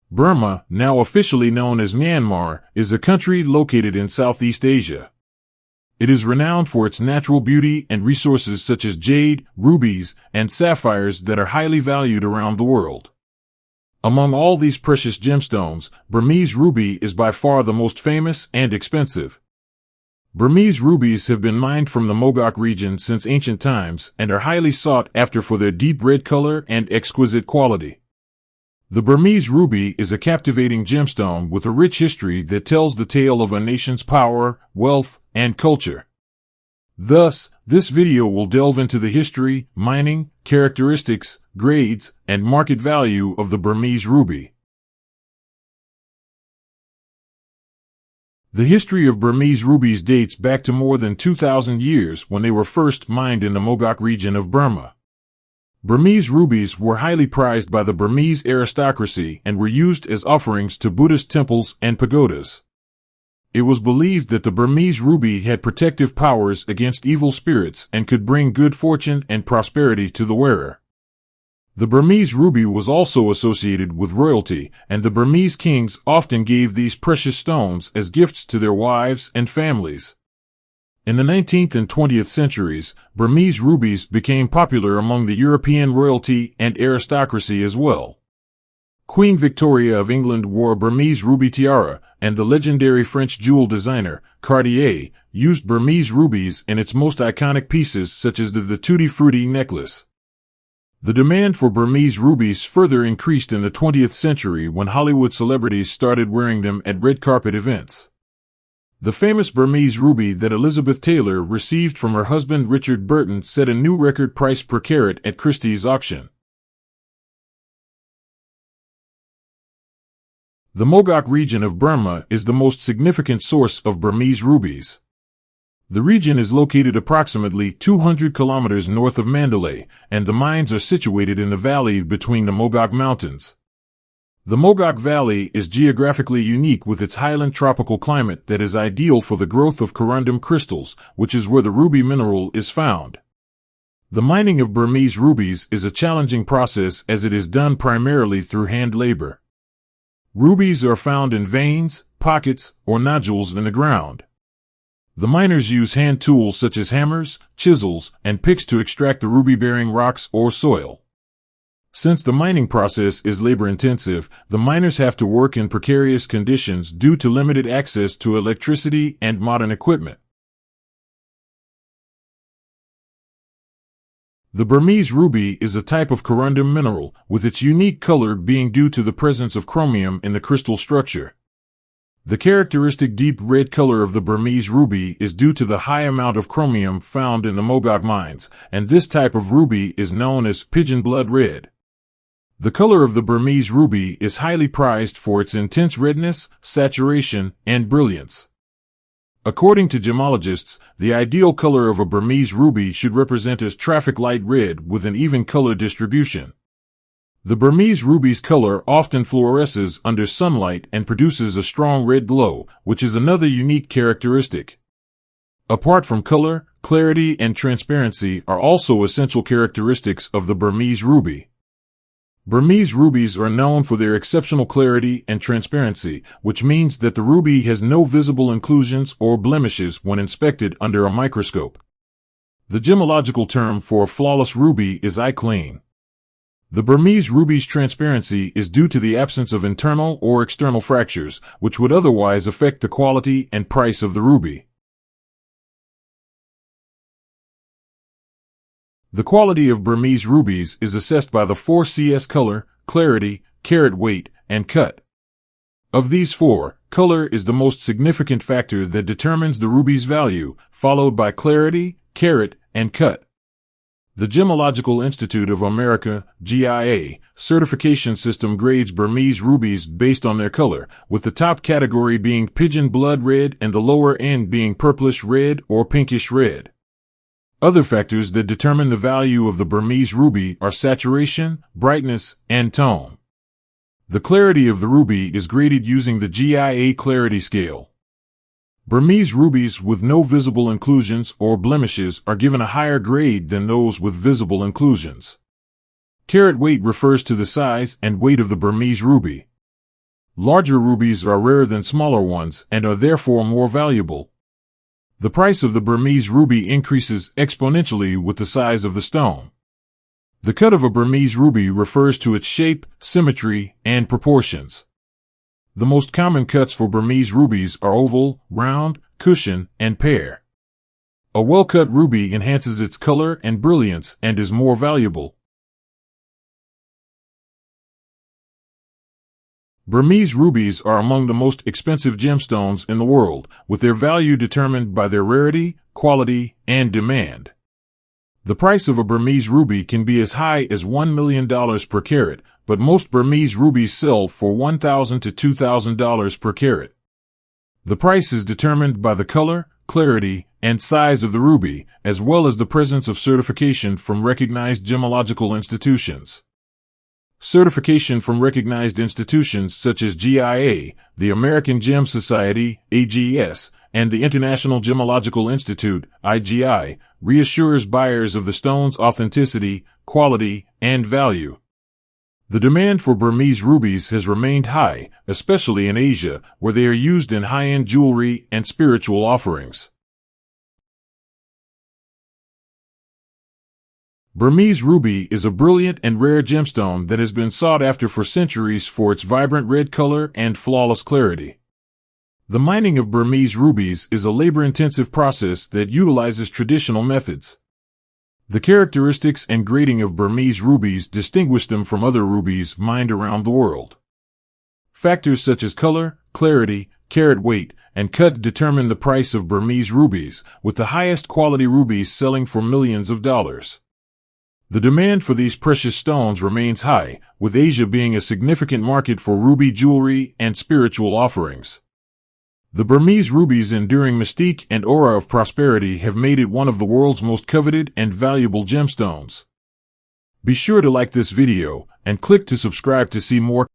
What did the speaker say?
Burma, now officially known as Myanmar, is a country located in Southeast Asia. It is renowned for its natural beauty and resources such as jade, rubies, and sapphires that are highly valued around the world. Among all these precious gemstones, Burmese ruby is by far the most famous and expensive. Burmese rubies have been mined from the Mogok region since ancient times and are highly sought after for their deep red color and exquisite quality. The Burmese ruby is a captivating gemstone with a rich history that tells the tale of a nation's power, wealth, and culture. Thus, this video will delve into the history, mining, characteristics, grades, and market value of the Burmese ruby. The history of Burmese rubies dates back to more than 2,000 years when they were first mined in the Mogok region of Burma. Burmese rubies were highly prized by the Burmese aristocracy and were used as offerings to Buddhist temples and pagodas. It was believed that the Burmese ruby had protective powers against evil spirits and could bring good fortune and prosperity to the wearer. The Burmese ruby was also associated with royalty, and the Burmese kings often gave these precious stones as gifts to their wives and families. In the 19th and 20th centuries, Burmese rubies became popular among the European royalty and aristocracy as well. Queen Victoria of England wore a Burmese ruby tiara, and the legendary French jewel designer, Cartier, used Burmese rubies in its most iconic pieces such as the Tutti Frutti necklace. The demand for Burmese rubies further increased in the 20th century when Hollywood celebrities started wearing them at red carpet events. The famous Burmese ruby that Elizabeth Taylor received from her husband Richard Burton set a new record price per carat at Christie's auction. The Mogok region of Burma is the most significant source of Burmese rubies. The region is located approximately 200 kilometers north of Mandalay, and the mines are situated in the valley between the Mogok Mountains. The Mogok Valley is geographically unique with its highland tropical climate that is ideal for the growth of corundum crystals, which is where the ruby mineral is found. The mining of Burmese rubies is a challenging process as it is done primarily through hand labor. Rubies are found in veins, pockets, or nodules in the ground. The miners use hand tools such as hammers, chisels, and picks to extract the ruby-bearing rocks or soil. Since the mining process is labor-intensive, the miners have to work in precarious conditions due to limited access to electricity and modern equipment. The Burmese ruby is a type of corundum mineral, with its unique color being due to the presence of chromium in the crystal structure. The characteristic deep red color of the Burmese ruby is due to the high amount of chromium found in the Mogok mines, and this type of ruby is known as pigeon blood red. The color of the Burmese ruby is highly prized for its intense redness, saturation, and brilliance. According to gemologists, the ideal color of a Burmese ruby should represent a traffic light red with an even color distribution. The Burmese ruby's color often fluoresces under sunlight and produces a strong red glow, which is another unique characteristic. Apart from color, clarity and transparency are also essential characteristics of the Burmese ruby. Burmese rubies are known for their exceptional clarity and transparency, which means that the ruby has no visible inclusions or blemishes when inspected under a microscope. The gemological term for a flawless ruby is eye-clean. The Burmese ruby's transparency is due to the absence of internal or external fractures, which would otherwise affect the quality and price of the ruby. The quality of Burmese rubies is assessed by the 4 Cs: color, clarity, carat weight, and cut. Of these 4, color is the most significant factor that determines the ruby's value, followed by clarity, carat, and cut. The Gemological Institute of America, GIA, certification system grades Burmese rubies based on their color, with the top category being pigeon blood red and the lower end being purplish red or pinkish red. Other factors that determine the value of the Burmese ruby are saturation, brightness, and tone. The clarity of the ruby is graded using the GIA clarity scale. Burmese rubies with no visible inclusions or blemishes are given a higher grade than those with visible inclusions. Carat weight refers to the size and weight of the Burmese ruby. Larger rubies are rarer than smaller ones and are therefore more valuable. The price of the Burmese ruby increases exponentially with the size of the stone. The cut of a Burmese ruby refers to its shape, symmetry, and proportions. The most common cuts for Burmese rubies are oval, round, cushion, and pear. A well-cut ruby enhances its color and brilliance and is more valuable. Burmese rubies are among the most expensive gemstones in the world, with their value determined by their rarity, quality, and demand. The price of a Burmese ruby can be as high as $1 million per carat, but most Burmese rubies sell for $1,000 to $2,000 per carat. The price is determined by the color, clarity, and size of the ruby, as well as the presence of certification from recognized gemological institutions. Certification from recognized institutions such as GIA, the American Gem Society, AGS, and the International Gemological Institute, IGI, reassures buyers of the stone's authenticity, quality, and value. The demand for Burmese rubies has remained high, especially in Asia, where they are used in high-end jewelry and spiritual offerings. Burmese ruby is a brilliant and rare gemstone that has been sought after for centuries for its vibrant red color and flawless clarity. The mining of Burmese rubies is a labor-intensive process that utilizes traditional methods. The characteristics and grading of Burmese rubies distinguish them from other rubies mined around the world. Factors such as color, clarity, carat weight, and cut determine the price of Burmese rubies, with the highest quality rubies selling for millions of dollars. The demand for these precious stones remains high, with Asia being a significant market for ruby jewelry and spiritual offerings. The Burmese ruby's enduring mystique and aura of prosperity have made it one of the world's most coveted and valuable gemstones. Be sure to like this video and click to subscribe to see more